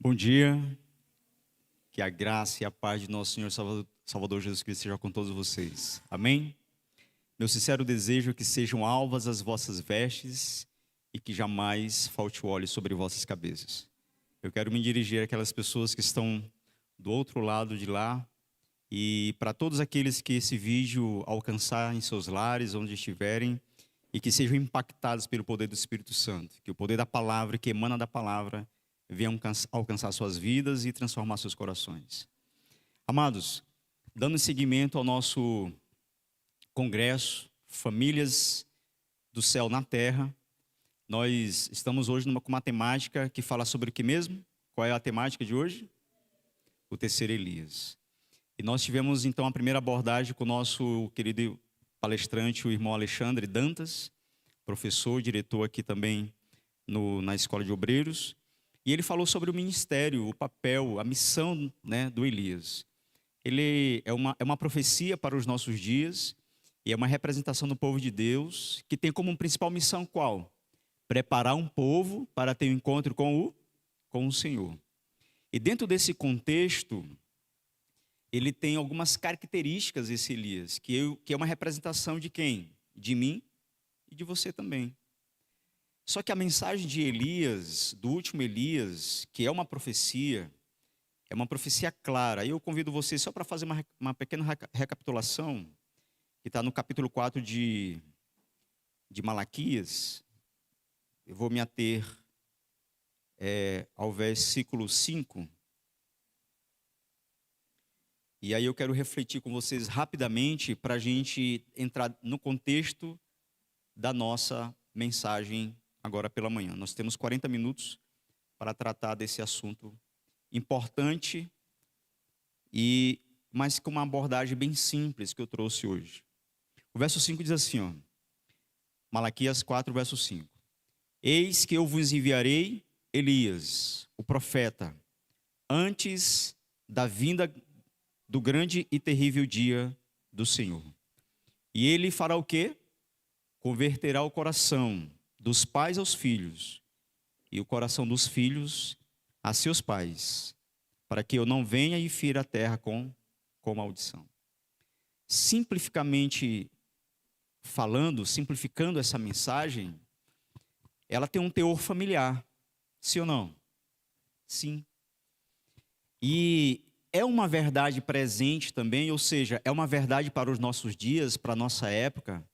Bom dia, que a graça e a paz de nosso Senhor Salvador Jesus Cristo seja com todos vocês. Amém? Meu sincero desejo é que sejam alvas as vossas vestes e que jamais falte o óleo sobre vossas cabeças. Eu quero me dirigir àquelas pessoas que estão do outro lado de lá e para todos aqueles que esse vídeo alcançar em seus lares, onde estiverem, e que sejam impactados pelo poder do Espírito Santo, que o poder da palavra, que emana da palavra, venha alcançar suas vidas e transformar seus corações. Amados, dando seguimento ao nosso congresso, Famílias do Céu na Terra, nós estamos hoje com uma temática que fala sobre o que mesmo? Qual é a temática de hoje? O terceiro Elias. E nós tivemos então a primeira abordagem com o nosso querido palestrante, o irmão Alexandre Dantas, professor, diretor aqui também na Escola de Obreiros. E ele falou sobre o ministério, o papel, a missão, do Elias. Ele é uma profecia para os nossos dias e é uma representação do povo de Deus que tem como principal missão qual? Preparar um povo para ter um encontro com o Senhor. E dentro desse contexto, ele tem algumas características, esse Elias, que é uma representação de quem? De mim e de você também. Só que a mensagem de Elias, do último Elias, que é uma profecia clara. Aí eu convido você só para fazer uma pequena recapitulação, que está no capítulo 4 de Malaquias. Eu vou me ater ao versículo 5. E aí eu quero refletir com vocês rapidamente para a gente entrar no contexto da nossa mensagem agora pela manhã. Nós temos 40 minutos para tratar desse assunto importante, mas com uma abordagem bem simples que eu trouxe hoje. O verso 5 diz assim, Malaquias 4, verso 5. Eis que eu vos enviarei Elias, o profeta, antes da vinda do grande e terrível dia do Senhor. E ele fará o quê? Converterá o coração dos pais aos filhos, e o coração dos filhos a seus pais, para que eu não venha e fira a terra com maldição. Simplificando essa mensagem, ela tem um teor familiar, sim ou não? Sim. E é uma verdade presente também, ou seja, é uma verdade para os nossos dias, para a nossa época,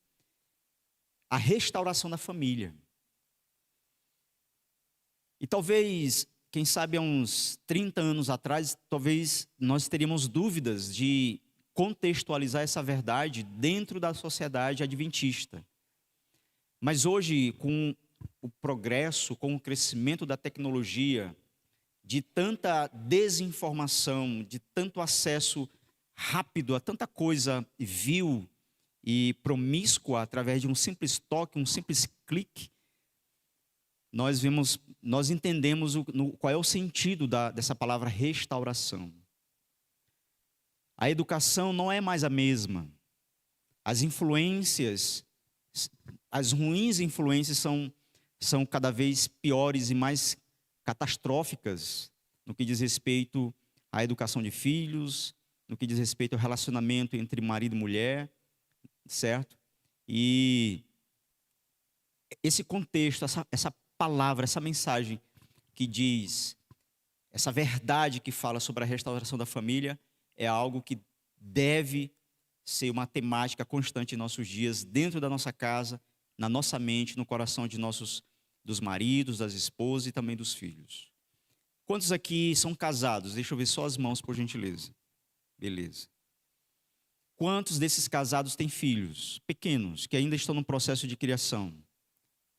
a restauração da família. E talvez, quem sabe há uns 30 anos atrás, talvez nós teríamos dúvidas de contextualizar essa verdade dentro da sociedade adventista. Mas hoje, com o progresso, com o crescimento da tecnologia, de tanta desinformação, de tanto acesso rápido a tanta coisa vil e promíscua através de um simples toque, um simples clique, nós entendemos qual é o sentido dessa palavra restauração. A educação não é mais a mesma. As influências, as ruins influências são cada vez piores e mais catastróficas no que diz respeito à educação de filhos, no que diz respeito ao relacionamento entre marido e mulher, certo? E esse contexto, essa palavra, essa mensagem que diz, essa verdade que fala sobre a restauração da família, é algo que deve ser uma temática constante em nossos dias, dentro da nossa casa, na nossa mente, no coração dos maridos, das esposas e também dos filhos. Quantos aqui são casados? Deixa eu ver só as mãos, por gentileza. Beleza. Quantos desses casados têm filhos pequenos, que ainda estão no processo de criação?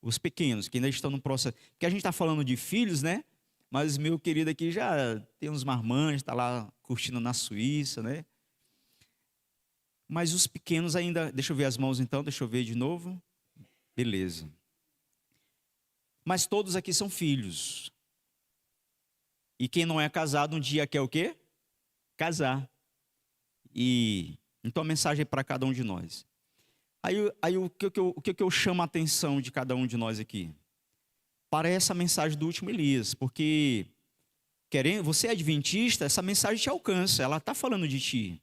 Os pequenos, que ainda estão no processo... Porque a gente está falando de filhos, né? Mas meu querido aqui já tem uns marmanjos, está lá curtindo na Suíça, né? Mas os pequenos ainda... Deixa eu ver as mãos então, deixa eu ver de novo. Beleza. Mas todos aqui são filhos. E quem não é casado um dia quer o quê? Casar. E então a mensagem é para cada um de nós. Aí o que eu chamo a atenção de cada um de nós aqui? Para essa mensagem do último Elias, porque você é adventista, essa mensagem te alcança, ela está falando de ti.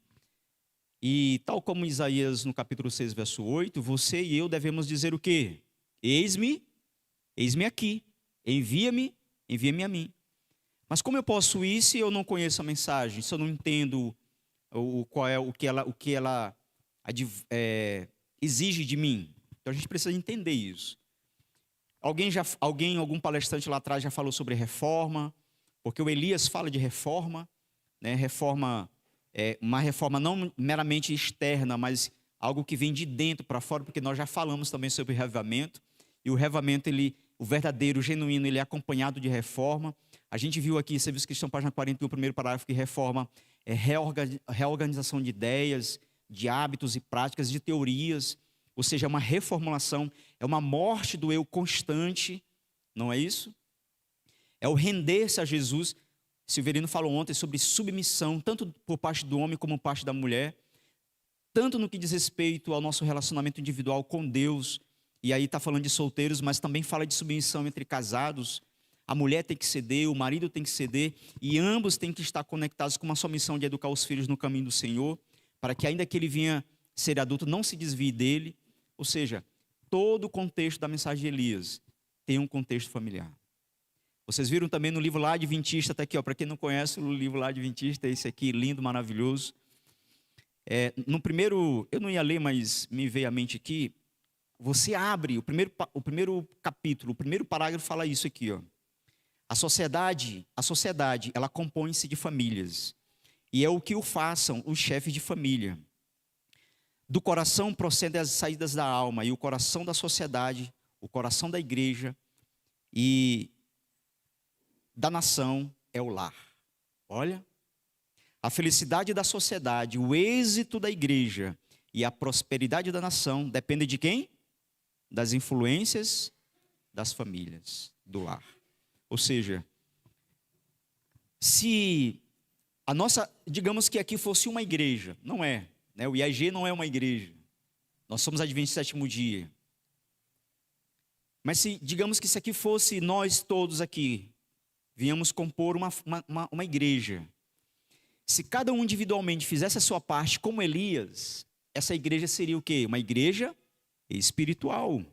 E tal como Isaías no capítulo 6, verso 8, você e eu devemos dizer o quê? Eis-me aqui, envia-me a mim. Mas como eu posso ir se eu não conheço a mensagem, se eu não entendo o que ela exige de mim? Então a gente precisa entender isso. Algum palestrante lá atrás já falou sobre reforma, porque o Elias fala de reforma, né? Reforma uma reforma não meramente externa, mas algo que vem de dentro para fora, porque nós já falamos também sobre o reavivamento, e o reavivamento, o verdadeiro, o genuíno, ele é acompanhado de reforma. A gente viu aqui, Serviço Cristão, página 41, o primeiro parágrafo, que reforma é reorganização de ideias, de hábitos e práticas, de teorias, ou seja, uma reformulação, é uma morte do eu constante, não é isso? É o render-se a Jesus. Silverino falou ontem sobre submissão, tanto por parte do homem como por parte da mulher, tanto no que diz respeito ao nosso relacionamento individual com Deus, e aí está falando de solteiros, mas também fala de submissão entre casados. A mulher tem que ceder, o marido tem que ceder, e ambos têm que estar conectados com uma só missão de educar os filhos no caminho do Senhor, para que ainda que ele venha ser adulto, não se desvie dele. Ou seja, todo o contexto da mensagem de Elias tem um contexto familiar. Vocês viram também no livro lá Adventista, está aqui, para quem não conhece o livro lá Adventista, esse aqui, lindo, maravilhoso. No primeiro, eu não ia ler, mas me veio à mente aqui, você abre, o primeiro capítulo, o primeiro parágrafo fala isso aqui, ó. A sociedade, ela compõe-se de famílias, e é o que o façam os chefes de família. Do coração procedem as saídas da alma, e o coração da sociedade, o coração da igreja e da nação é o lar. Olha, a felicidade da sociedade, o êxito da igreja e a prosperidade da nação dependem de quem? Das influências das famílias, do lar. Ou seja, se a nossa, digamos que aqui fosse uma igreja, não é, né? O IAG não é uma igreja, nós somos Adventistas do Sétimo Dia. Mas se, digamos que isso aqui fosse nós todos aqui, viemos compor uma igreja. Se cada um individualmente fizesse a sua parte como Elias, essa igreja seria o quê? Uma igreja espiritual.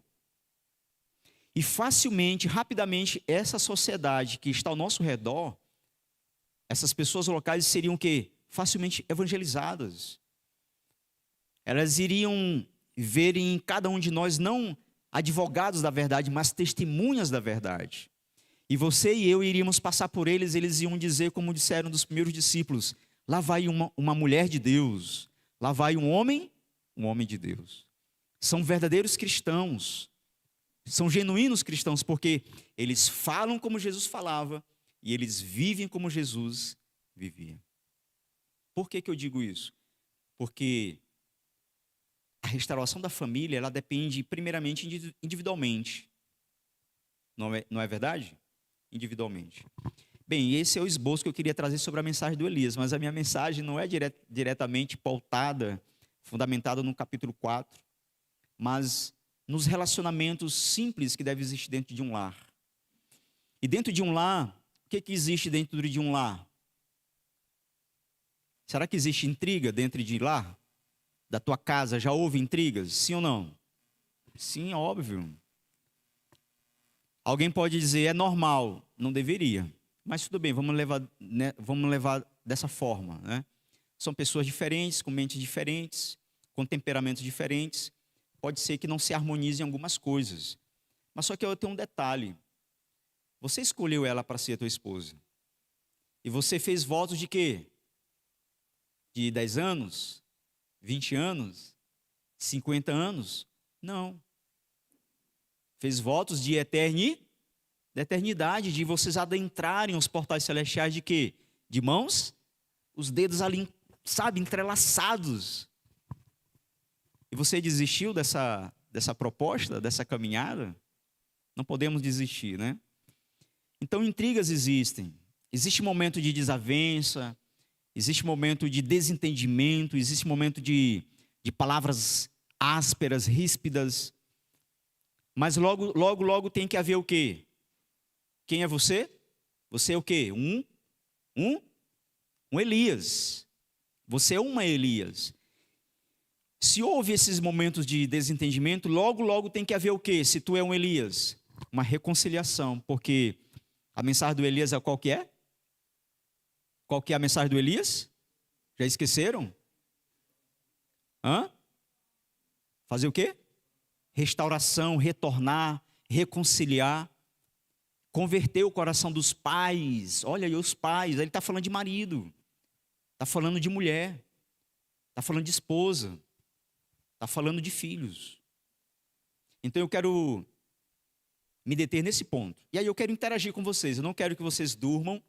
E facilmente, rapidamente, essa sociedade que está ao nosso redor, essas pessoas locais seriam o quê? Facilmente evangelizadas. Elas iriam ver em cada um de nós não advogados da verdade, mas testemunhas da verdade. E você e eu iríamos passar por eles, eles iam dizer, como disseram dos primeiros discípulos, lá vai uma mulher de Deus, lá vai um homem de Deus. São verdadeiros cristãos, são genuínos cristãos, porque eles falam como Jesus falava e eles vivem como Jesus vivia. Por que eu digo isso? Porque a restauração da família, ela depende primeiramente individualmente. Não é verdade? Individualmente. Bem, esse é o esboço que eu queria trazer sobre a mensagem do Elias, mas a minha mensagem não é diretamente pautada, fundamentada no capítulo 4, mas nos relacionamentos simples que devem existir dentro de um lar. E dentro de um lar, o que existe dentro de um lar? Será que existe intriga dentro de lar? Da tua casa, já houve intrigas? Sim ou não? Sim, óbvio. Alguém pode dizer, é normal. Não deveria. Mas tudo bem, vamos levar dessa forma, né? São pessoas diferentes, com mentes diferentes, com temperamentos diferentes. Pode ser que não se harmonizem algumas coisas. Mas só que eu tenho um detalhe. Você escolheu ela para ser a tua esposa. E você fez votos de quê? De 10 anos? 20 anos? 50 anos? Não. Fez votos de eternidade, de vocês adentrarem os portais celestiais de quê? De mãos, os dedos ali, sabe, entrelaçados. E você desistiu dessa proposta, dessa caminhada? Não podemos desistir, né? Então, intrigas existem. Existe momento de desavença, existe momento de desentendimento, existe momento de palavras ásperas, ríspidas. Mas logo tem que haver o quê? Quem é você? Você é o quê? Um Um Elias. Você é uma Elias. Se houve esses momentos de desentendimento, logo tem que haver o quê? Se tu é um Elias? Uma reconciliação, porque a mensagem do Elias é qual que é? Qual que é a mensagem do Elias? Já esqueceram? Fazer o quê? Restauração, retornar, reconciliar, converter o coração dos pais. Olha aí os pais, ele está falando de marido, está falando de mulher, está falando de esposa, está falando de filhos. Então eu quero me deter nesse ponto. E aí eu quero interagir com vocês. Eu não quero que vocês durmam,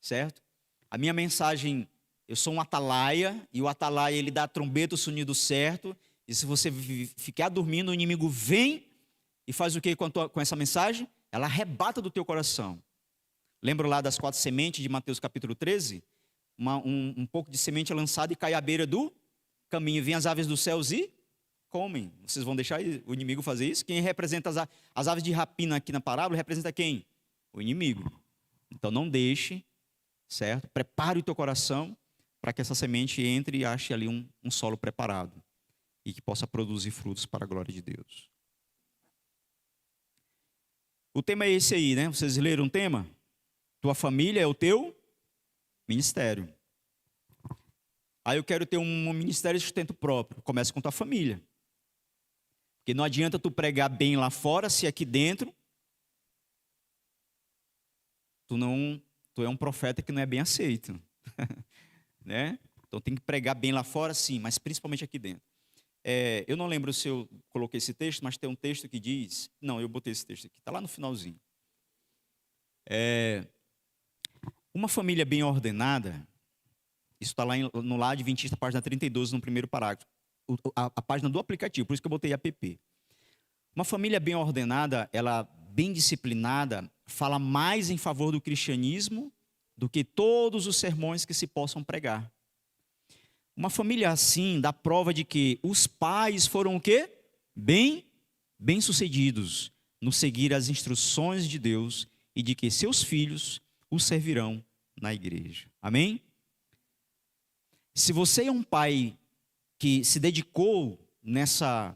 certo? A minha mensagem, eu sou um atalaia, e o atalaia ele dá a trombeta, o sonido certo. E se você ficar dormindo, o inimigo vem e faz o que com essa mensagem? Ela arrebata do teu coração. Lembra lá das 4 sementes de Mateus capítulo 13? Um pouco de semente é lançada e cai à beira do caminho. Vêm as aves dos céus e comem. Vocês vão deixar o inimigo fazer isso? Quem representa as aves de rapina aqui na parábola representa quem? O inimigo. Então não deixe, certo? Prepare o teu coração para que essa semente entre e ache ali um solo preparado e que possa produzir frutos para a glória de Deus. O tema é esse aí, né? Vocês leram o tema? Tua família é o teu ministério. Aí eu quero ter um ministério de sustento próprio. Começa com tua família. Porque não adianta tu pregar bem lá fora se aqui dentro tu é um profeta que não é bem aceito. Né? Então tem que pregar bem lá fora, sim, mas principalmente aqui dentro. Eu não lembro se eu coloquei esse texto, mas tem um texto que diz... Não, eu botei esse texto aqui, está lá no finalzinho. Uma família bem ordenada, isso está lá no Lar Adventista, página 32, no primeiro parágrafo. A página do aplicativo, por isso que eu botei app. Uma família bem ordenada, ela bem disciplinada, fala mais em favor do cristianismo do que todos os sermões que se possam pregar. Uma família assim dá prova de que os pais foram o quê? Bem-sucedidos no seguir as instruções de Deus e de que seus filhos os servirão na igreja. Amém? Se você é um pai que se dedicou nessa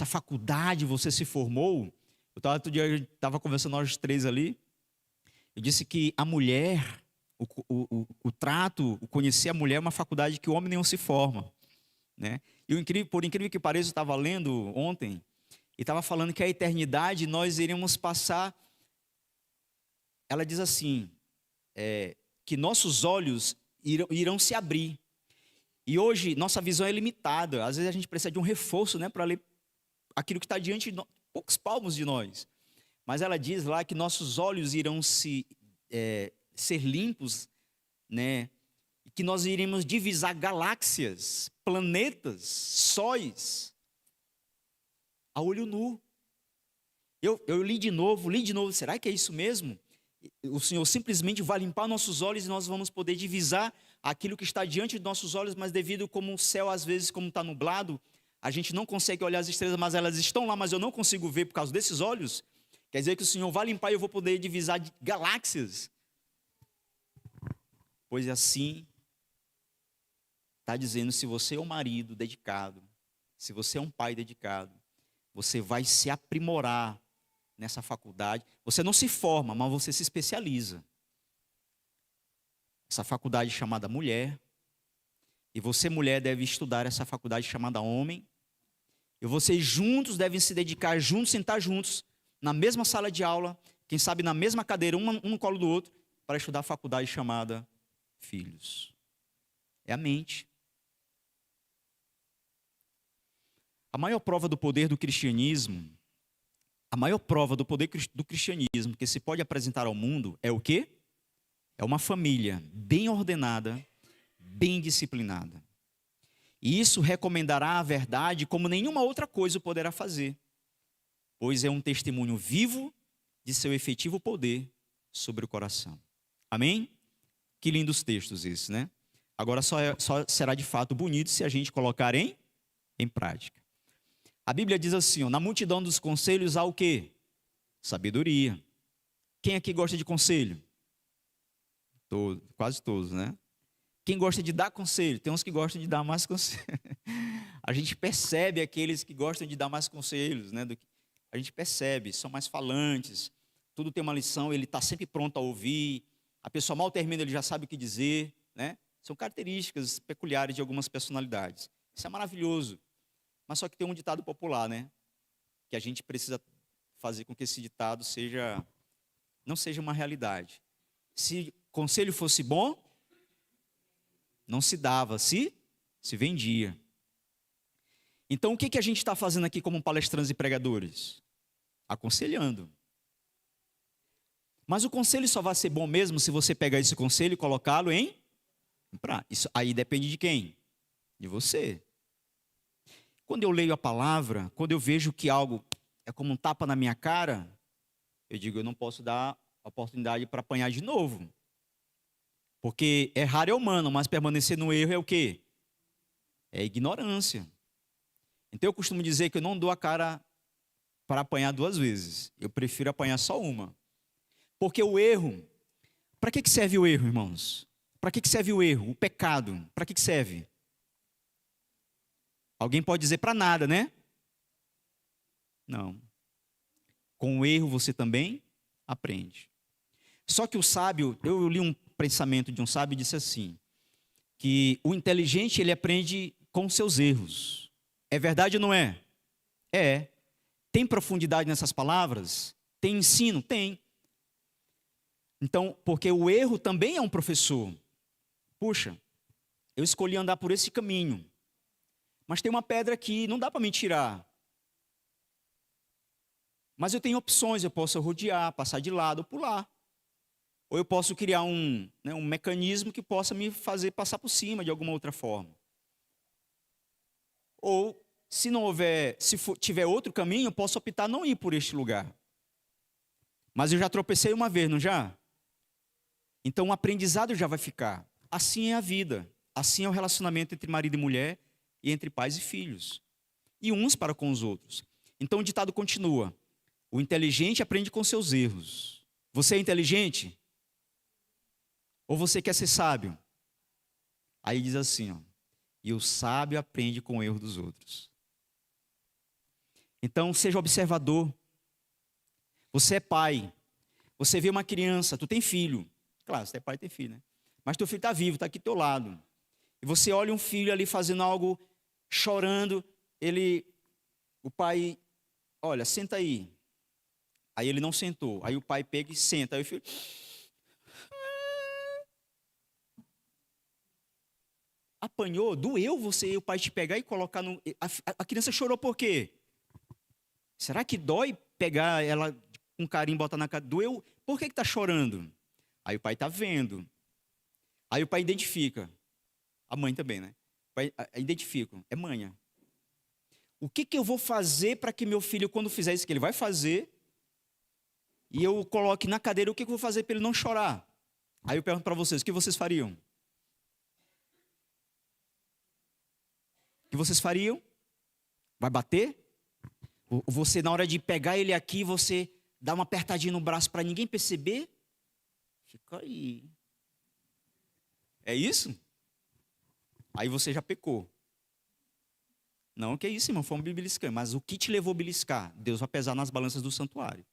faculdade, você se formou, outro dia eu estava conversando nós 3 ali, eu disse que a mulher... O trato, o conhecer a mulher é uma faculdade que o homem nenhum se forma, né? E por incrível que pareça, eu estava lendo ontem e estava falando que a eternidade nós iremos passar. Ela diz assim, que nossos olhos irão se abrir. E hoje nossa visão é limitada. Às vezes a gente precisa de um reforço, né, para ler aquilo que está diante de poucos palmos de nós. Mas ela diz lá que nossos olhos irão ser limpos, né? Que nós iremos divisar galáxias, planetas, sóis, a olho nu. Eu li de novo, será que é isso mesmo? O Senhor simplesmente vai limpar nossos olhos e nós vamos poder divisar aquilo que está diante de nossos olhos, mas devido como o céu, às vezes, como está nublado, a gente não consegue olhar as estrelas, mas elas estão lá, mas eu não consigo ver por causa desses olhos. Quer dizer que o Senhor vai limpar e eu vou poder divisar galáxias. Pois assim, está dizendo, se você é um marido dedicado, se você é um pai dedicado, você vai se aprimorar nessa faculdade. Você não se forma, mas você se especializa. Essa faculdade chamada mulher. E você, mulher, deve estudar essa faculdade chamada homem. E vocês juntos devem se dedicar, juntos, sentar juntos, na mesma sala de aula, quem sabe na mesma cadeira, um no colo do outro, para estudar a faculdade chamada filhos. É a mente. A maior prova do poder do cristianismo, a maior prova do poder do cristianismo que se pode apresentar ao mundo é o quê? É uma família bem ordenada, bem disciplinada. E isso recomendará a verdade como nenhuma outra coisa o poderá fazer, pois é um testemunho vivo de seu efetivo poder sobre o coração. Amém? Que lindos textos esses, né? Agora só será de fato bonito se a gente colocar em prática. A Bíblia diz assim, na multidão dos conselhos há o quê? Sabedoria. Quem aqui gosta de conselho? Quase todos, né? Quem gosta de dar conselho? Tem uns que gostam de dar mais conselho. A gente percebe aqueles que gostam de dar mais conselhos, né? A gente percebe, são mais falantes, tudo tem uma lição, ele está sempre pronto a ouvir, a pessoa mal termina, ele já sabe o que dizer, né? São características peculiares de algumas personalidades. Isso é maravilhoso. Mas só que tem um ditado popular, né? Que a gente precisa fazer com que esse ditado não seja uma realidade. Se conselho fosse bom, não se dava, se vendia. Então, o que a gente está fazendo aqui como palestrantes e pregadores? Aconselhando. Mas o conselho só vai ser bom mesmo se você pegar esse conselho e colocá-lo em prática. Isso aí depende de quem? De você. Quando eu leio a palavra, quando eu vejo que algo é como um tapa na minha cara, eu digo, eu não posso dar oportunidade para apanhar de novo. Porque errar é humano, mas permanecer no erro é o quê? É ignorância. Então eu costumo dizer que eu não dou a cara para apanhar 2 vezes. Eu prefiro apanhar só uma. Porque o erro, para que serve o erro, irmãos? Para que serve o erro? O pecado, para que serve? Alguém pode dizer para nada, né? Não. Com o erro você também aprende. Só que o sábio, eu li um pensamento de um sábio e disse assim, que o inteligente ele aprende com seus erros. É verdade ou não é? É. Tem profundidade nessas palavras? Tem ensino? Tem. Então, porque o erro também é um professor. Puxa, eu escolhi andar por esse caminho, mas tem uma pedra aqui, não dá para me tirar. Mas eu tenho opções, eu posso rodear, passar de lado ou pular. Ou eu posso criar um mecanismo que possa me fazer passar por cima de alguma outra forma. Ou, se não houver, tiver outro caminho, eu posso optar não ir por este lugar. Mas eu já tropecei uma vez, não já? Então o aprendizado já vai ficar. Assim é a vida. Assim é o relacionamento entre marido e mulher e entre pais e filhos. E uns para com os outros. Então o ditado continua. O inteligente aprende com seus erros. Você é inteligente? Ou você quer ser sábio? Aí diz assim, ó. E o sábio aprende com o erro dos outros. Então seja observador. Você é pai. Você vê uma criança, tu tem filho. Claro, você é pai e tem filho, né? Mas teu filho está vivo, está aqui do teu lado. E você olha um filho ali fazendo algo, chorando. O pai, olha, senta aí. Aí ele não sentou. Aí o pai pega e senta. Aí o filho... Apanhou, doeu você e o pai te pegar e colocar no... A criança chorou por quê? Será que dói pegar ela com carinho e botar na cara? Doeu? Por que está chorando? Aí o pai está vendo. Aí o pai identifica. A mãe também, né? O pai identifica. É manha. O que eu vou fazer para que meu filho, quando fizer isso que ele vai fazer, e eu coloque na cadeira, o que eu vou fazer para ele não chorar? Aí eu pergunto para vocês, o que vocês fariam? O que vocês fariam? Vai bater? Você, na hora de pegar ele aqui, você dá uma apertadinha no braço para ninguém perceber? Fica aí. É isso? Aí você já pecou. Não, que é isso, irmão, foi um beliscão. Mas o que te levou a beliscar? Deus vai pesar nas balanças do santuário.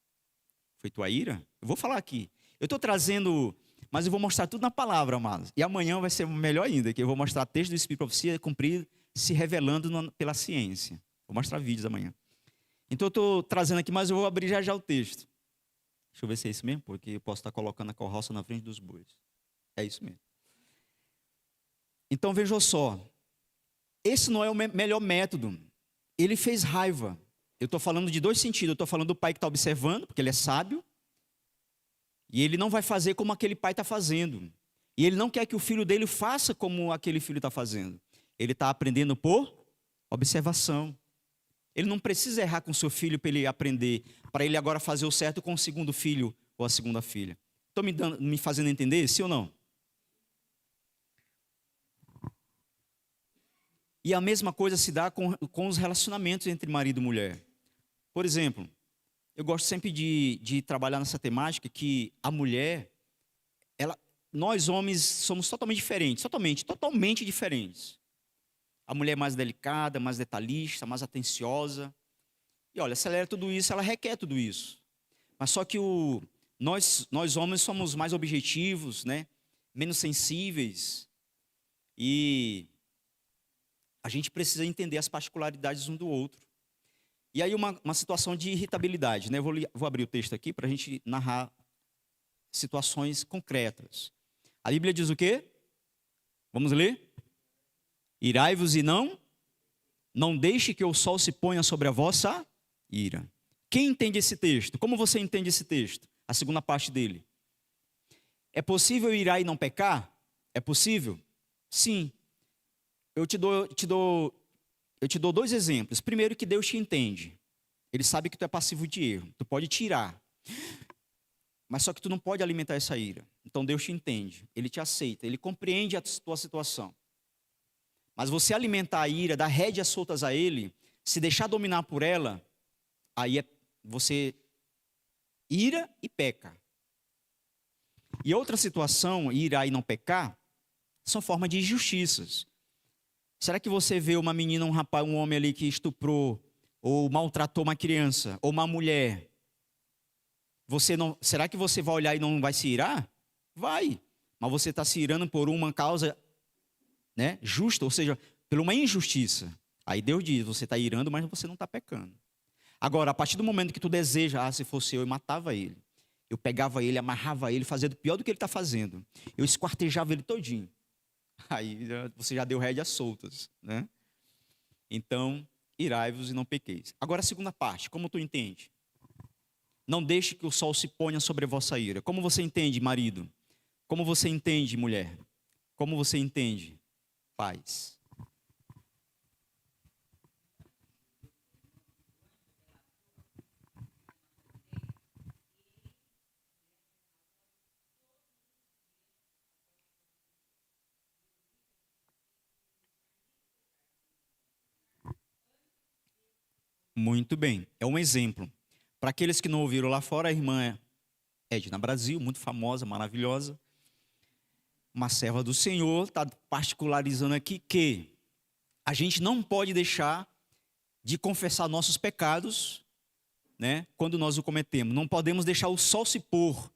Foi tua ira? Eu vou falar aqui. Eu estou trazendo, mas eu vou mostrar tudo na palavra, amados. E amanhã vai ser melhor ainda, que eu vou mostrar texto do Espírito para você cumprir, se revelando pela ciência. Vou mostrar vídeos amanhã. Então eu estou trazendo aqui, mas eu vou abrir já o texto. Deixa eu ver se é isso mesmo, porque eu posso estar colocando a carroça na frente dos bois. É isso mesmo. Então vejam só. Esse não é o melhor método. Ele fez raiva. Eu estou falando de 2 sentidos. Eu estou falando do pai que está observando, porque ele é sábio. E ele não vai fazer como aquele pai está fazendo. E ele não quer que o filho dele faça como aquele filho está fazendo. Ele está aprendendo por observação. Ele não precisa errar com seu filho para ele aprender, para ele agora fazer o certo com o segundo filho ou a segunda filha. Estão me fazendo entender, sim ou não? E a mesma coisa se dá com os relacionamentos entre marido e mulher. Por exemplo, eu gosto sempre de trabalhar nessa temática que a mulher, nós homens somos totalmente diferentes, totalmente diferentes. A mulher é mais delicada, mais detalhista, mais atenciosa. E olha, acelera tudo isso, ela requer tudo isso. Mas só que nós homens somos mais objetivos, né? Menos sensíveis. E a gente precisa entender as particularidades um do outro. E aí uma situação de irritabilidade, né? Vou abrir o texto aqui para a gente narrar situações concretas. A Bíblia diz o quê? Vamos ler? Irai-vos e não deixe que o sol se ponha sobre a vossa ira. Quem entende esse texto? Como você entende esse texto? A segunda parte dele. É possível irar e não pecar? É possível? Sim. Eu te dou 2 exemplos. Primeiro, que Deus te entende. Ele sabe que tu é passivo de erro. Tu pode tirar. Mas só que tu não pode alimentar essa ira. Então Deus te entende. Ele te aceita. Ele compreende a tua situação. Mas você alimentar a ira, dar rédeas soltas a Ele, se deixar dominar por ela, aí você ira e peca. E outra situação, irar e não pecar, são formas de injustiças. Será que você vê uma menina, um rapaz, um homem ali que estuprou, ou maltratou uma criança, ou uma mulher? Será que você vai olhar e não vai se irar? Vai. Mas você está se irando por uma causa, né, justa, ou seja, por uma injustiça. Aí Deus diz, você está irando, mas você não está pecando. Agora, a partir do momento que tu deseja, se fosse eu matava ele. Eu pegava ele, amarrava ele, fazia pior do que ele está fazendo. Eu esquartejava ele todinho. Aí você já deu rédeas soltas, né? Então, irai-vos e não pequeis. Agora a segunda parte, como tu entende? Não deixe que o sol se ponha sobre a vossa ira. Como você entende, marido? Como você entende, mulher? Como você entende, pais? Muito bem, é um exemplo. Para aqueles que não ouviram lá fora, a irmã Edna Brasil, muito famosa, maravilhosa, uma serva do Senhor, está particularizando aqui que a gente não pode deixar de confessar nossos pecados, né, quando nós o cometemos. Não podemos deixar o sol se pôr,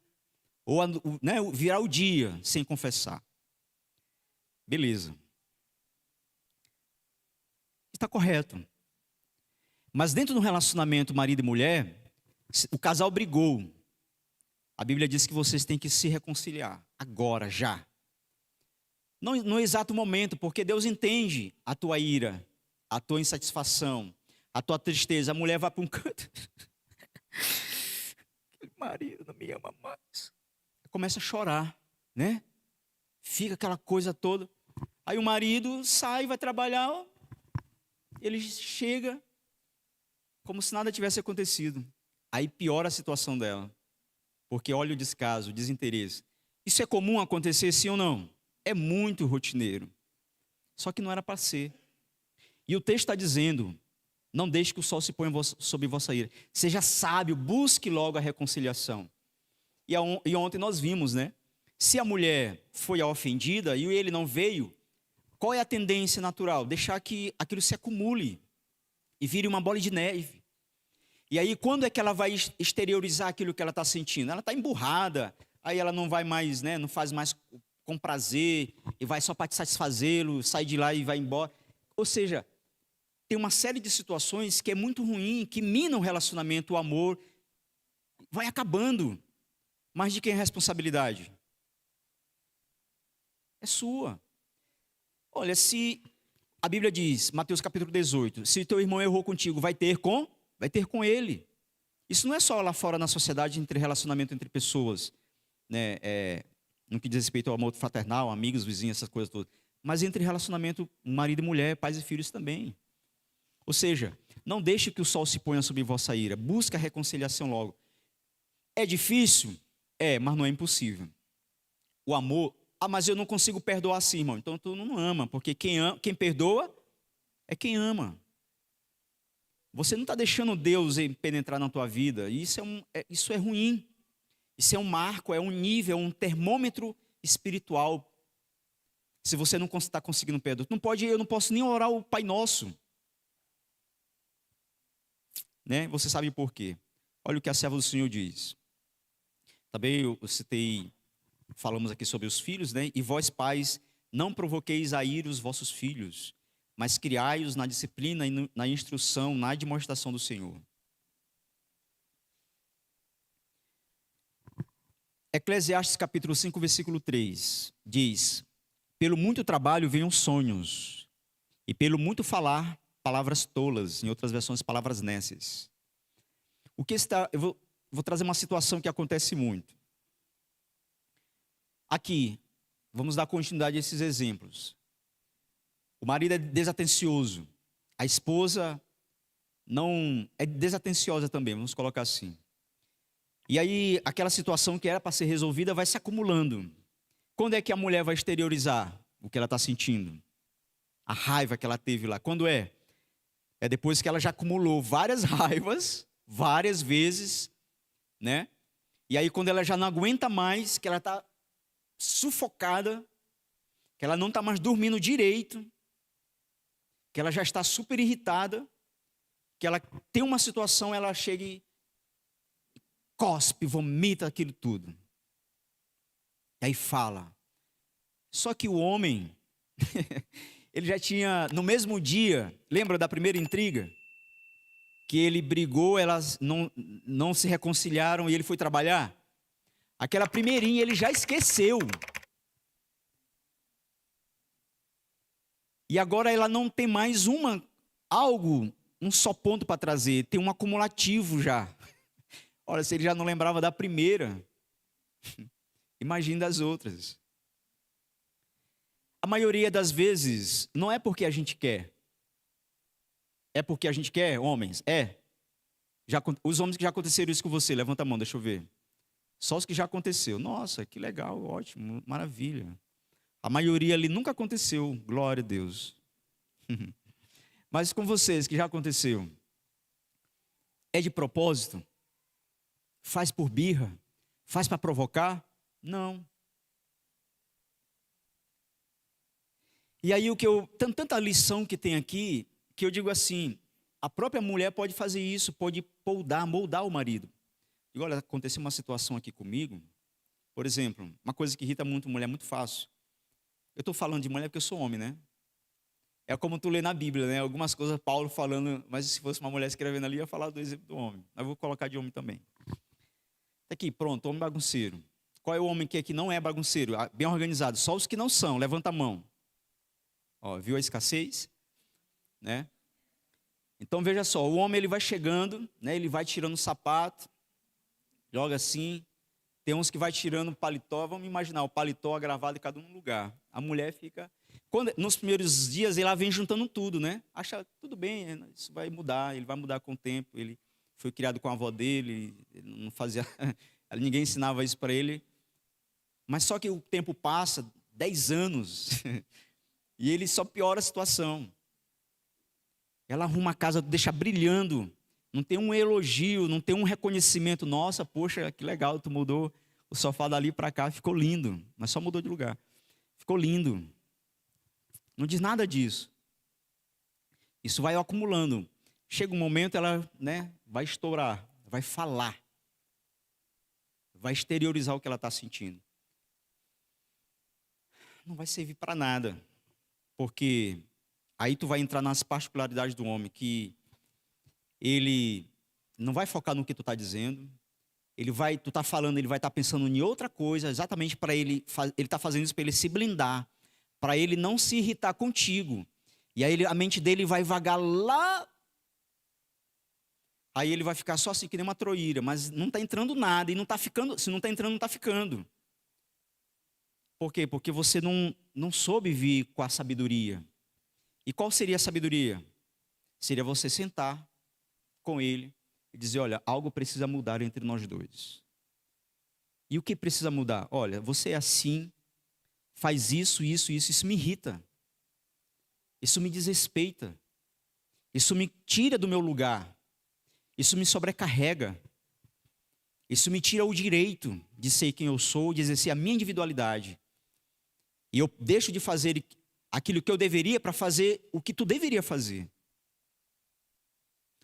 ou né, virar o dia sem confessar. Beleza. Está correto. Mas dentro do relacionamento marido e mulher, o casal brigou. A Bíblia diz que vocês têm que se reconciliar, agora, já. Não no exato momento, porque Deus entende a tua ira, a tua insatisfação, a tua tristeza. A mulher vai para um canto. Aquele marido não me ama mais. Começa a chorar, né? Fica aquela coisa toda. Aí o marido sai, vai trabalhar, ele chega como se nada tivesse acontecido. Aí piora a situação dela. Porque olha o descaso, o desinteresse. Isso é comum acontecer, sim ou não? É muito rotineiro. Só que não era para ser. E o texto está dizendo, não deixe que o sol se ponha sobre vossa ira. Seja sábio, busque logo a reconciliação. E ontem nós vimos, né? Se a mulher foi a ofendida e ele não veio, qual é a tendência natural? Deixar que aquilo se acumule e vire uma bola de neve. E aí, quando é que ela vai exteriorizar aquilo que ela está sentindo? Ela está emburrada, aí ela não vai mais, né, não faz mais com prazer, e vai só para satisfazê-lo, sai de lá e vai embora. Ou seja, tem uma série de situações que é muito ruim, que minam o relacionamento, o amor, vai acabando. Mas de quem é a responsabilidade? É sua. Olha, se a Bíblia diz, Mateus capítulo 18, se teu irmão errou contigo, vai ter com ele. Isso não é só lá fora na sociedade, entre relacionamento entre pessoas, né? No que diz respeito ao amor fraternal, amigos, vizinhos, essas coisas todas. Mas entre relacionamento marido e mulher, pais e filhos também. Ou seja, não deixe que o sol se ponha sobre vossa ira. Busca a reconciliação logo. É difícil? É, mas não é impossível. O amor... mas eu não consigo perdoar assim, irmão. Então tu não ama, porque quem perdoa é quem ama. Você não está deixando Deus penetrar na tua vida. Isso é ruim. Isso é um marco, é um nível, é um termômetro espiritual. Se você não está conseguindo perdoar, eu não posso nem orar o Pai Nosso. Né? Você sabe por quê? Olha o que a serva do Senhor diz. Também eu citei, falamos aqui sobre os filhos, né? E vós, pais, não provoqueis a ira os vossos filhos, mas criai-os na disciplina e na instrução, na demonstração do Senhor. Eclesiastes capítulo 5, versículo 3, diz: pelo muito trabalho vêm os sonhos, e pelo muito falar, palavras tolas, em outras versões, palavras nécias. Eu vou trazer uma situação que acontece muito. Aqui, vamos dar continuidade a esses exemplos. O marido é desatencioso, a esposa não é desatenciosa também, vamos colocar assim. E aí, aquela situação que era para ser resolvida vai se acumulando. Quando é que a mulher vai exteriorizar o que ela está sentindo? A raiva que ela teve lá. Quando é? É depois que ela já acumulou várias raivas, várias vezes, né? E aí, quando ela já não aguenta mais, que ela está sufocada, que ela não está mais dormindo direito, que ela já está super irritada, que ela tem uma situação, ela chega e cospe, vomita aquilo tudo. E aí fala. Só que o homem, ele já tinha, no mesmo dia, lembra da primeira intriga? Que ele brigou, elas não se reconciliaram e ele foi trabalhar? Aquela primeirinha ele já esqueceu. E agora ela não tem mais um só ponto para trazer, tem um acumulativo já. Olha, se ele já não lembrava da primeira, imagine das outras. A maioria das vezes, não é porque a gente quer. É porque a gente quer, homens? É. Os homens que já aconteceram isso com você, levanta a mão, deixa eu ver. Só os que já aconteceu. Nossa, que legal, ótimo, maravilha. A maioria ali nunca aconteceu, glória a Deus. Mas com vocês que já aconteceu, é de propósito? Faz por birra? Faz para provocar? Não. E aí tem tanta lição que tem aqui, que eu digo assim, a própria mulher pode fazer isso, pode moldar o marido. E olha, aconteceu uma situação aqui comigo, por exemplo, uma coisa que irrita muito mulher, muito fácil. Eu estou falando de mulher porque eu sou homem, né? É como tu lê na Bíblia, né? Algumas coisas Paulo falando, mas se fosse uma mulher escrevendo ali, ia falar do exemplo do homem. Mas eu vou colocar de homem também. Aqui, pronto, homem bagunceiro. Qual é o homem que aqui não é bagunceiro? Bem organizado. Só os que não são, levanta a mão. Ó, viu a escassez? Né? Então veja só, o homem ele vai chegando, né? Ele vai tirando o sapato, joga assim. Tem uns que vai tirando o paletó, vamos imaginar, o paletó, a gravata, cada um no lugar. A mulher fica... nos primeiros dias, ela vem juntando tudo, né? Acha, tudo bem, isso vai mudar, ele vai mudar com o tempo. Ele foi criado com a avó dele, ele não fazia... ninguém ensinava isso para ele. Mas só que o tempo passa, 10 anos, e ele só piora a situação. Ela arruma a casa, deixa brilhando. Não tem um elogio, não tem um reconhecimento. Nossa, poxa, que legal, tu mudou o sofá dali para cá, ficou lindo. Mas só mudou de lugar. Ficou lindo. Não diz nada disso. Isso vai acumulando. Chega um momento, ela, né, vai estourar, vai falar. Vai exteriorizar o que ela está sentindo. Não vai servir para nada. Porque aí tu vai entrar nas particularidades do homem, que ele não vai focar no que tu está dizendo. Tu está falando, ele vai estar pensando em outra coisa, exatamente para ele está fazendo isso para ele se blindar, para ele não se irritar contigo. E aí a mente dele vai vagar lá. Aí ele vai ficar só assim, que nem uma troíra, mas não está entrando nada, e não está ficando, se não está entrando, não está ficando. Por quê? Porque você não soube vir com a sabedoria. E qual seria a sabedoria? Seria você sentar com ele e dizer, olha, algo precisa mudar entre nós dois. E o que precisa mudar? Olha, você é assim, faz isso me irrita. Isso me desrespeita. Isso me tira do meu lugar. Isso me sobrecarrega. Isso me tira o direito de ser quem eu sou, de exercer a minha individualidade. E eu deixo de fazer aquilo que eu deveria para fazer o que tu deveria fazer.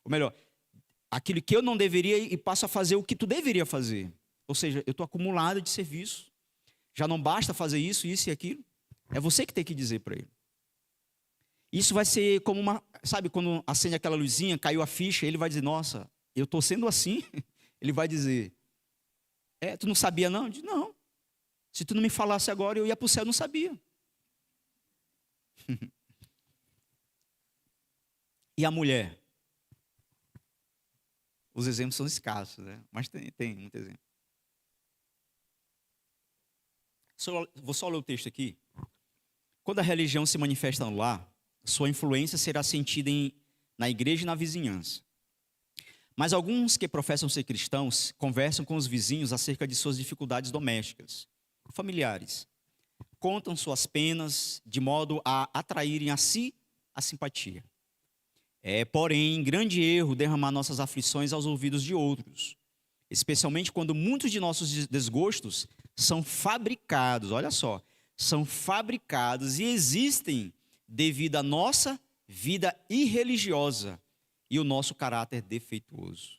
Ou melhor, aquilo que eu não deveria e passo a fazer o que tu deveria fazer. Ou seja, eu estou acumulado de serviço. Já não basta fazer isso e aquilo. É você que tem que dizer para ele. Isso vai ser como uma... Sabe, quando acende aquela luzinha, caiu a ficha, ele vai dizer, nossa, eu estou sendo assim. Ele vai dizer, tu não sabia não? Eu digo, não. Se tu não me falasse agora, eu ia para o céu, eu não sabia. E a mulher? Os exemplos são escassos, né? Mas tem muito exemplo. Vou só ler o texto aqui. Quando a religião se manifesta no lar, sua influência será sentida na igreja e na vizinhança. Mas alguns que professam ser cristãos conversam com os vizinhos acerca de suas dificuldades domésticas, familiares. Contam suas penas de modo a atraírem a si a simpatia. É, porém, grande erro derramar nossas aflições aos ouvidos de outros, especialmente quando muitos de nossos desgostos são fabricados, olha só, são fabricados e existem devido à nossa vida irreligiosa e o nosso caráter defeituoso.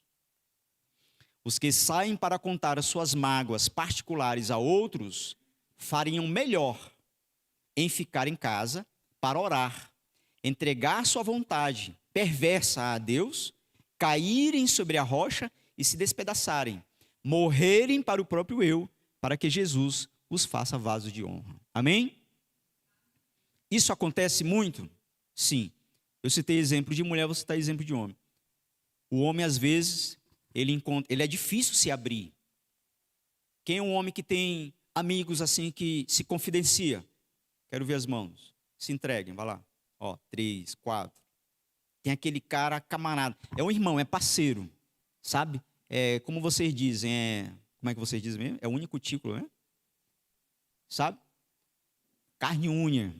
Os que saem para contar as suas mágoas particulares a outros fariam melhor em ficar em casa para orar, entregar sua vontade perversa a Deus, caírem sobre a rocha e se despedaçarem, morrerem para o próprio eu, para que Jesus os faça vaso de honra. Amém? Isso acontece muito? Sim. Eu citei exemplo de mulher, vou citar exemplo de homem. O homem, às vezes, ele é difícil se abrir. Quem é um homem que tem amigos assim que se confidencia? Quero ver as mãos. Se entreguem, vai lá. 3, 4. Tem aquele cara camarada. É um irmão, é parceiro. Sabe? Como vocês dizem, como é que vocês dizem mesmo? É único título, né? Sabe? Carne e unha.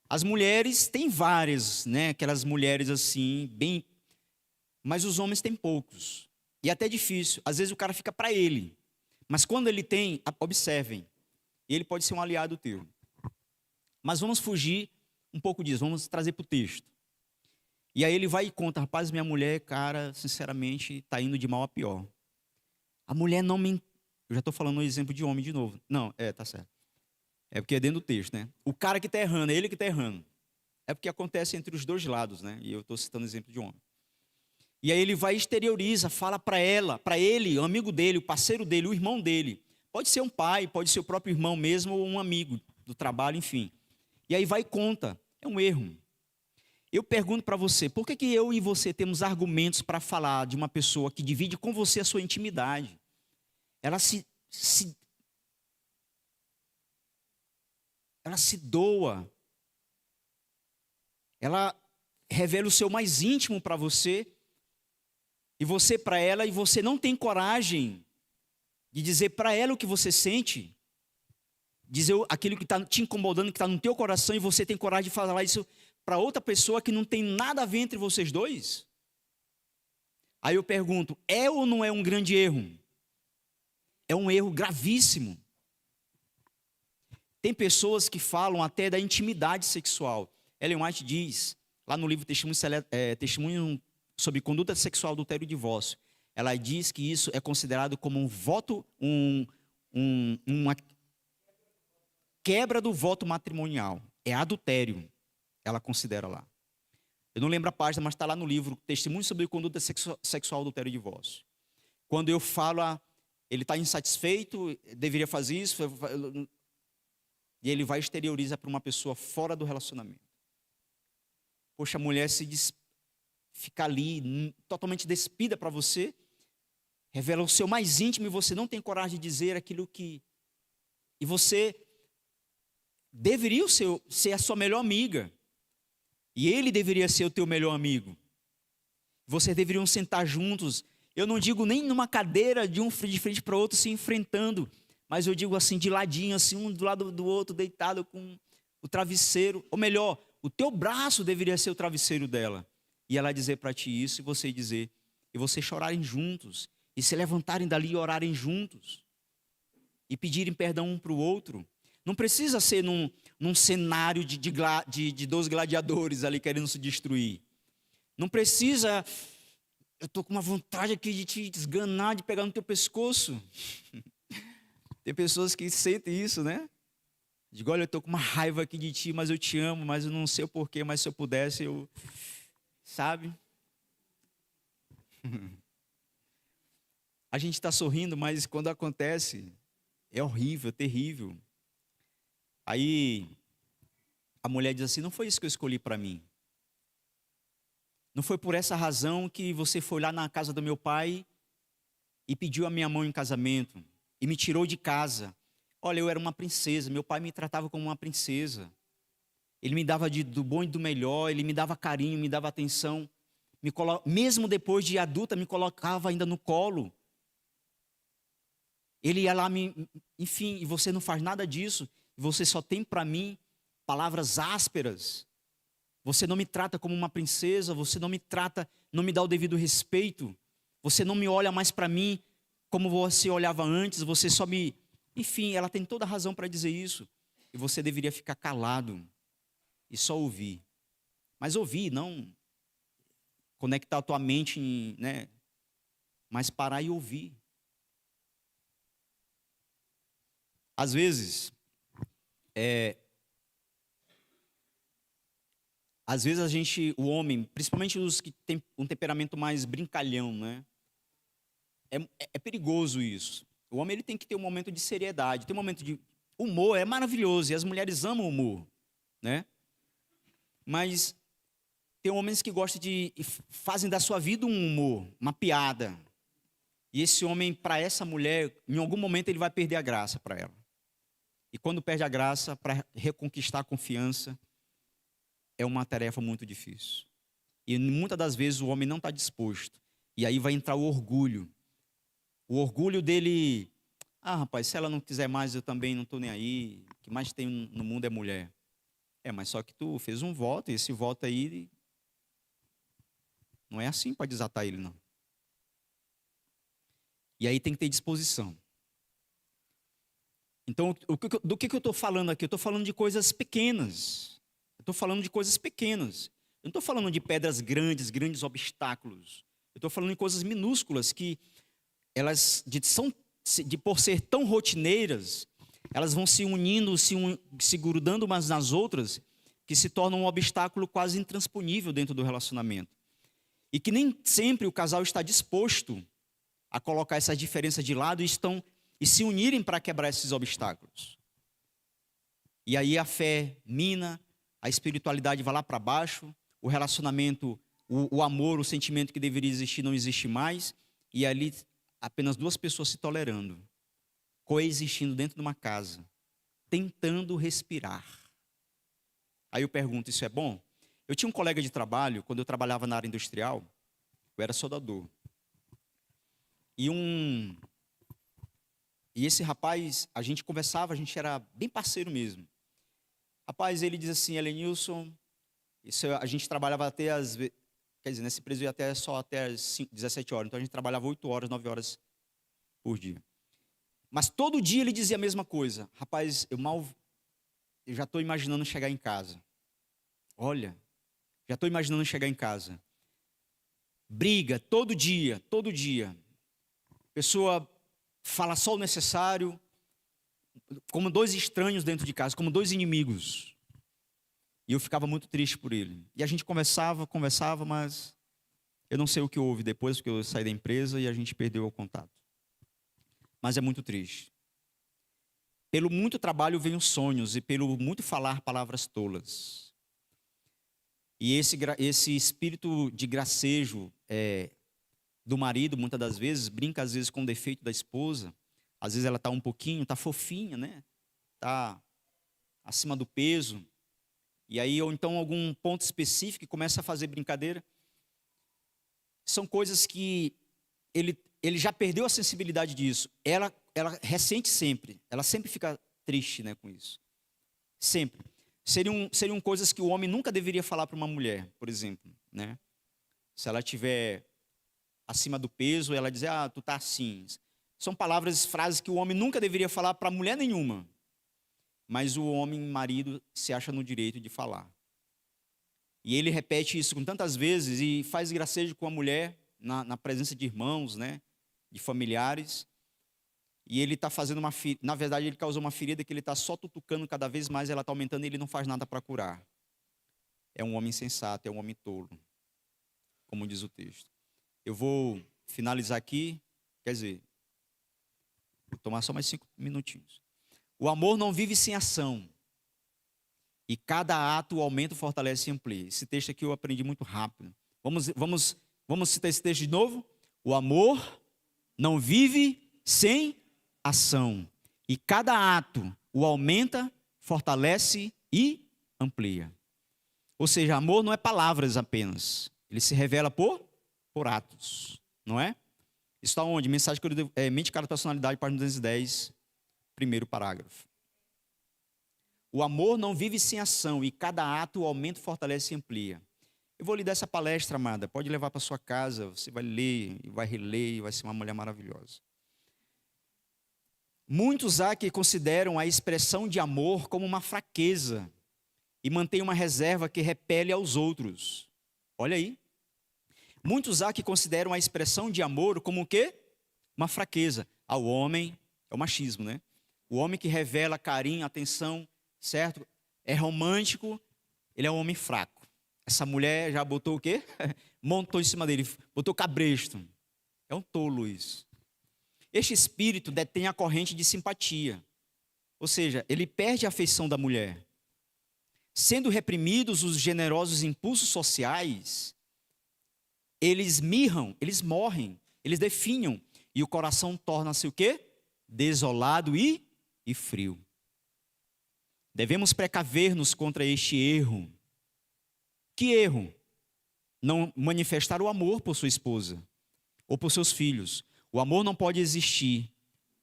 As mulheres têm várias, né? Aquelas mulheres assim, bem... Mas os homens têm poucos. E até difícil. Às vezes o cara fica para ele. Mas quando ele tem, observem. Ele pode ser um aliado teu. Mas vamos fugir um pouco disso. Vamos trazer para o texto. E aí ele vai e conta, rapaz, minha mulher, cara, sinceramente, está indo de mal a pior. A mulher não me... Eu já estou falando um exemplo de homem de novo. Não, tá certo. É porque é dentro do texto, né? O cara que está errando, é ele que está errando. É porque acontece entre os dois lados, né? E eu estou citando exemplo de homem. E aí ele vai e exterioriza, fala para ela, para ele, o amigo dele, o parceiro dele, o irmão dele. Pode ser um pai, pode ser o próprio irmão mesmo, ou um amigo do trabalho, enfim. E aí vai e conta. É um erro. Eu pergunto para você, por que eu e você temos argumentos para falar de uma pessoa que divide com você a sua intimidade? Ela se doa. Ela revela o seu mais íntimo para você, e você para ela, e você não tem coragem de dizer para ela o que você sente, dizer aquilo que está te incomodando, que está no teu coração, e você tem coragem de falar isso para outra pessoa que não tem nada a ver entre vocês dois? Aí eu pergunto, é ou não é um grande erro? É um erro gravíssimo. Tem pessoas que falam até da intimidade sexual. Ellen White diz, lá no livro Testemunho sobre Conduta Sexual, Adultério e Divórcio, ela diz que isso é considerado como um voto, uma quebra do voto matrimonial. É adultério. Ela considera lá. Eu não lembro a página, mas está lá no livro, Testemunho sobre Conduta Sexual, Adultério e Divórcio. Quando eu falo, ele está insatisfeito, deveria fazer isso, e ele vai e exterioriza para uma pessoa fora do relacionamento. Poxa, a mulher fica ali, totalmente despida para você, revela o seu mais íntimo, e você não tem coragem de dizer aquilo que... E você deveria ser a sua melhor amiga. E ele deveria ser o teu melhor amigo. Vocês deveriam sentar juntos. Eu não digo nem numa cadeira de frente para o outro se enfrentando, mas eu digo assim, de ladinho, assim, um do lado do outro, deitado com o travesseiro. Ou melhor, o teu braço deveria ser o travesseiro dela. E ela dizer para ti isso, e você dizer, e vocês chorarem juntos, e se levantarem dali e orarem juntos, e pedirem perdão um para o outro. Não precisa ser num cenário de 12 gladiadores ali querendo se destruir. Não precisa, eu estou com uma vontade aqui de te esganar, de pegar no teu pescoço. Tem pessoas que sentem isso, né? Digo, olha, eu estou com uma raiva aqui de ti, mas eu te amo, mas eu não sei o porquê, mas se eu pudesse, eu... Sabe? A gente está sorrindo, mas quando acontece, é horrível, é terrível. Aí, a mulher diz assim, não foi isso que eu escolhi para mim. Não foi por essa razão que você foi lá na casa do meu pai e pediu a minha mão em casamento e me tirou de casa. Olha, eu era uma princesa, meu pai me tratava como uma princesa. Ele me dava do bom e do melhor, ele me dava carinho, me dava atenção. Mesmo depois de adulta, me colocava ainda no colo. Ele ia lá, enfim, e você não faz nada disso. Você só tem para mim palavras ásperas. Você não me trata como uma princesa, você não me trata, não me dá o devido respeito. Você não me olha mais para mim como você olhava antes, você só me... Enfim, ela tem toda a razão para dizer isso. E você deveria ficar calado e só ouvir. Mas ouvir, não conectar a tua mente, né? Mas parar e ouvir. Às vezes, a gente, o homem, principalmente os que têm um temperamento mais brincalhão, né? É perigoso isso. O homem ele tem que ter um momento de seriedade, tem um momento de humor, é maravilhoso, e as mulheres amam o humor, né? Mas tem homens que gostam fazem da sua vida um humor, uma piada. E esse homem, para essa mulher, em algum momento ele vai perder a graça para ela. E quando perde a graça, para reconquistar a confiança, é uma tarefa muito difícil. E muitas das vezes o homem não está disposto. E aí vai entrar o orgulho. O orgulho dele, rapaz, se ela não quiser mais, eu também não estou nem aí. O que mais tem no mundo é mulher. Mas só que tu fez um voto, e esse voto aí, não é assim para desatar ele, não. E aí tem que ter disposição. Então, do que eu estou falando aqui? Eu estou falando de coisas pequenas. Eu estou falando de coisas pequenas. Eu não estou falando de pedras grandes obstáculos. Eu estou falando de coisas minúsculas que elas, por ser tão rotineiras, elas vão se unindo, se grudando umas nas outras, que se tornam um obstáculo quase intransponível dentro do relacionamento. E que nem sempre o casal está disposto a colocar essas diferenças de lado e se unirem para quebrar esses obstáculos. E aí a fé mina, a espiritualidade vai lá para baixo, o relacionamento, o amor, o sentimento que deveria existir não existe mais, e ali apenas duas pessoas se tolerando, coexistindo dentro de uma casa, tentando respirar. Aí eu pergunto, isso é bom? Eu tinha um colega de trabalho, quando eu trabalhava na área industrial, eu era soldador. E esse rapaz, a gente conversava, a gente era bem parceiro mesmo. Rapaz, ele diz assim, Elenilson, a gente trabalhava até quer dizer, nesse preso ia só até as 17 horas, então a gente trabalhava 8 horas, 9 horas por dia. Mas todo dia ele dizia a mesma coisa. Rapaz, eu já estou imaginando chegar em casa. Olha, já estou imaginando chegar em casa. Briga todo dia. Pessoa fala só o necessário, como dois estranhos dentro de casa, como dois inimigos. E eu ficava muito triste por ele. E a gente conversava, mas eu não sei o que houve depois, porque eu saí da empresa e a gente perdeu o contato. Mas é muito triste. Pelo muito trabalho vem os sonhos, e pelo muito falar palavras tolas. E esse espírito de gracejo do marido, muitas das vezes, brinca às vezes com o defeito da esposa. Às vezes ela está um pouquinho, está fofinha, né? Está acima do peso. E aí, ou então algum ponto específico, começa a fazer brincadeira. São coisas que ele já perdeu a sensibilidade disso. Ela ressente sempre. Ela sempre fica triste, né, com isso. Sempre. Seriam coisas que o homem nunca deveria falar para uma mulher, por exemplo, né? Se ela estiver acima do peso, ela diz, tu tá assim. São frases que o homem nunca deveria falar para mulher nenhuma. mas o homem marido se acha no direito de falar. E ele repete isso com tantas vezes e faz gracejo com a mulher na presença de irmãos, né, de familiares. E ele está fazendo na verdade ele causou uma ferida que ele está só tutucando cada vez mais, ela está aumentando e ele não faz nada para curar. É um homem insensato, é um homem tolo, como diz o texto. Eu vou finalizar aqui, quer dizer, vou tomar só mais 5 minutinhos. O amor não vive sem ação. E cada ato aumenta, fortalece e amplia. Esse texto aqui eu aprendi muito rápido. Vamos citar esse texto de novo? O amor não vive sem ação. E cada ato o aumenta, fortalece e amplia. Ou seja, amor não é palavras apenas. Ele se revela por atos, não é? Isso está onde? Mensagem que eu devo, Mente, Caráter, Personalidade, página 210, primeiro parágrafo. O amor não vive sem ação e cada ato aumenta, fortalece e amplia. Eu vou lhe dar essa palestra, amada. Pode levar para sua casa, você vai ler, vai reler, vai ser uma mulher maravilhosa. Muitos há que consideram a expressão de amor como uma fraqueza e mantêm uma reserva que repele aos outros. Olha aí. Muitos há que consideram a expressão de amor como o quê? Uma fraqueza. Ao homem, é o machismo, né? O homem que revela carinho, atenção, certo? É romântico, ele é um homem fraco. Essa mulher já botou o quê? Montou em cima dele, botou cabresto. É um tolo isso. Este espírito detém a corrente de simpatia. Ou seja, ele perde a afeição da mulher. Sendo reprimidos os generosos impulsos sociais, eles mirram, eles morrem, eles definham. E o coração torna-se o quê? Desolado e frio. Devemos precaver-nos contra este erro. Que erro? Não manifestar o amor por sua esposa ou por seus filhos. O amor não pode existir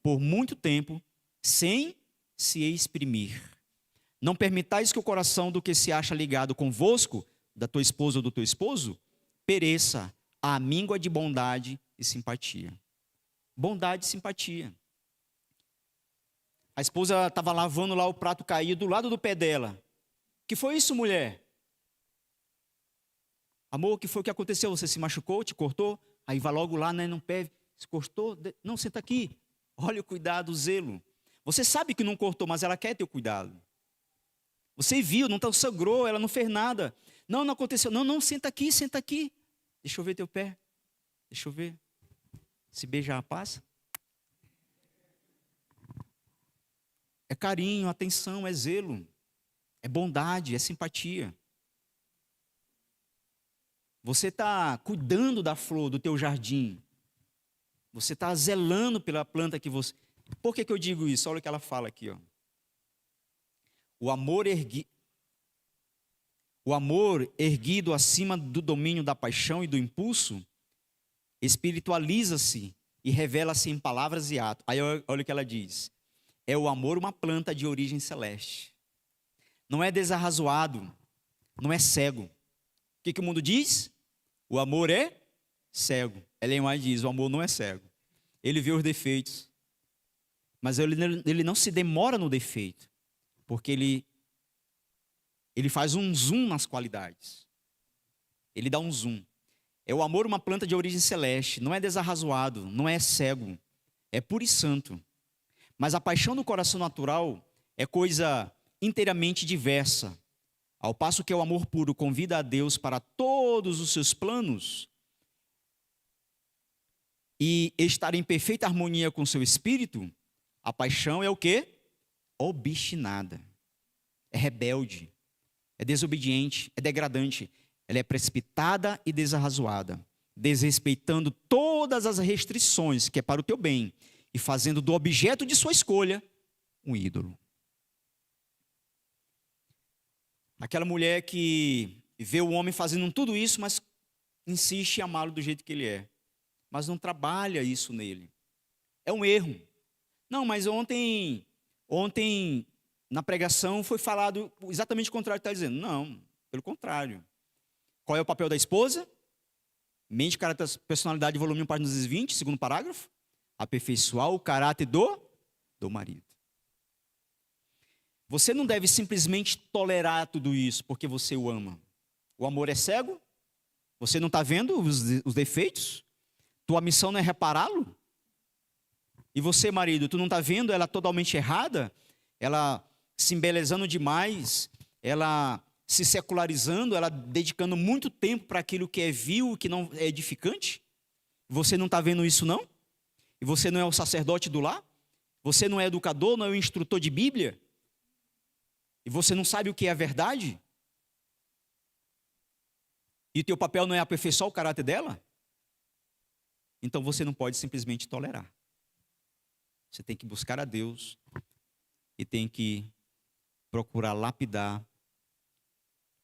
por muito tempo sem se exprimir. Não permitais que o coração do que se acha ligado convosco, da tua esposa ou do teu esposo, pereça à míngua de bondade e simpatia. Bondade e simpatia. A esposa estava lavando lá o prato caído do lado do pé dela. Que foi isso, mulher? Amor, o que foi que aconteceu? Você se machucou, te cortou? Aí vai logo lá, né, no pé, se cortou? Não, senta aqui. Olha o cuidado, o zelo. Você sabe que não cortou, mas ela quer ter o cuidado. Você viu, não sangrou, ela não fez nada. Não, não aconteceu. Não, senta aqui, senta aqui. Deixa eu ver teu pé. Deixa eu ver. Se beijar, passa. É carinho, atenção, é zelo. É bondade, é simpatia. Você está cuidando da flor do teu jardim. Você está zelando pela planta que você... Por que eu digo isso? Olha o que ela fala aqui, ó. O amor erguido acima do domínio da paixão e do impulso, espiritualiza-se e revela-se em palavras e atos. Aí olha o que ela diz. É o amor uma planta de origem celeste. Não é desarrazoado, não é cego. O que o mundo diz? O amor é cego. Ellen White diz, o amor não é cego. Ele vê os defeitos. Mas ele não se demora no defeito. Porque ele faz um zoom nas qualidades. Ele dá um zoom. É o amor uma planta de origem celeste. Não é desarrazoado, não é cego. É puro e santo. Mas a paixão do coração natural é coisa inteiramente diversa. Ao passo que o amor puro convida a Deus para todos os seus planos e estar em perfeita harmonia com o seu espírito, a paixão é o quê? Obstinada. É rebelde. É desobediente. É degradante. Ela é precipitada e desarrazoada, desrespeitando todas as restrições que é para o teu bem e fazendo do objeto de sua escolha um ídolo. Aquela mulher que vê o homem fazendo tudo isso, mas insiste em amá-lo do jeito que ele é. Mas não trabalha isso nele. É um erro. Não, mas ontem na pregação foi falado exatamente o contrário que está dizendo. Não, pelo contrário. Qual é o papel da esposa? Mente, Caráter, Personalidade, volume 1, página 220, segundo parágrafo. Aperfeiçoar o caráter do marido. Você não deve simplesmente tolerar tudo isso porque você o ama. O amor é cego? Você não está vendo os defeitos? Tua missão não é repará-lo? E você, marido, tu não está vendo ela totalmente errada? Ela se embelezando demais, ela se secularizando, ela dedicando muito tempo para aquilo que é vil, que não é edificante? Você não está vendo isso, não? E você não é o sacerdote do lar? Você não é educador, não é o instrutor de Bíblia? E você não sabe o que é a verdade? E o teu papel não é aperfeiçoar o caráter dela? Então você não pode simplesmente tolerar. Você tem que buscar a Deus e tem que procurar lapidar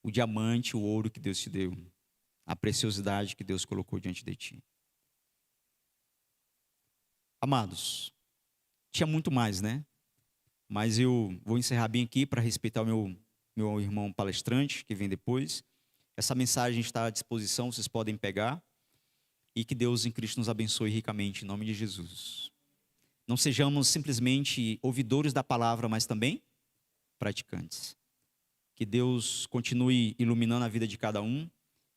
o diamante, o ouro que Deus te deu, a preciosidade que Deus colocou diante de ti. Amados, tinha muito mais, né? Mas eu vou encerrar bem aqui para respeitar o meu irmão palestrante que vem depois. Essa mensagem está à disposição, vocês podem pegar. E que Deus em Cristo nos abençoe ricamente, em nome de Jesus. Não sejamos simplesmente ouvidores da palavra, mas também praticantes. Que Deus continue iluminando a vida de cada um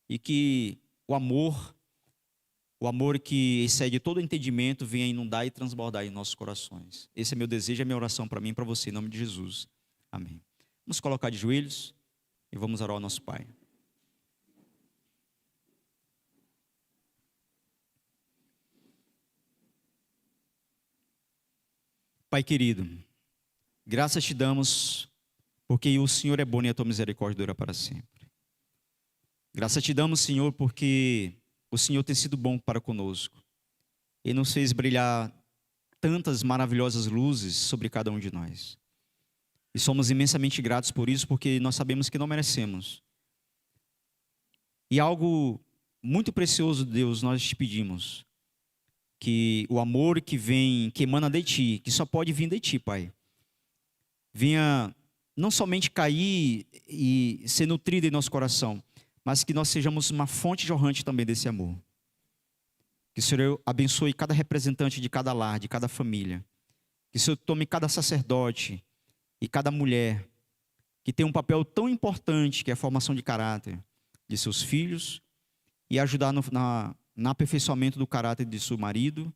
e que o amor que excede todo entendimento, venha inundar e transbordar em nossos corações. Esse é meu desejo, é minha oração para mim e para você, em nome de Jesus. Amém. Vamos colocar de joelhos e vamos orar ao nosso Pai. Pai querido, graças te damos, porque o Senhor é bom e a tua misericórdia dura para sempre. Graças te damos, Senhor, porque o Senhor tem sido bom para conosco e nos fez brilhar tantas maravilhosas luzes sobre cada um de nós. E somos imensamente gratos por isso, porque nós sabemos que não merecemos. E algo muito precioso, Deus, nós te pedimos, que o amor que vem, que emana de ti, que só pode vir de ti, Pai, venha não somente cair e ser nutrido em nosso coração, mas que nós sejamos uma fonte jorrante também desse amor. Que o Senhor abençoe cada representante de cada lar, de cada família. Que o Senhor tome cada sacerdote e cada mulher que tem um papel tão importante, que é a formação de caráter de seus filhos, e ajudar no aperfeiçoamento do caráter de seu marido,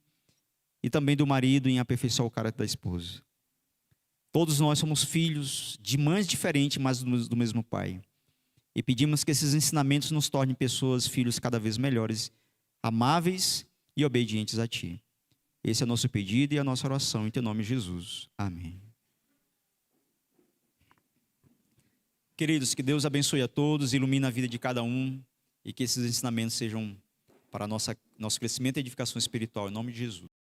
e também do marido em aperfeiçoar o caráter da esposa. Todos nós somos filhos de mães diferentes, mas do mesmo Pai. E pedimos que esses ensinamentos nos tornem pessoas, filhos cada vez melhores, amáveis e obedientes a Ti. Esse é o nosso pedido e a nossa oração, em Teu nome, Jesus. Amém. Queridos, que Deus abençoe a todos, ilumine a vida de cada um e que esses ensinamentos sejam para nosso crescimento e edificação espiritual, em nome de Jesus.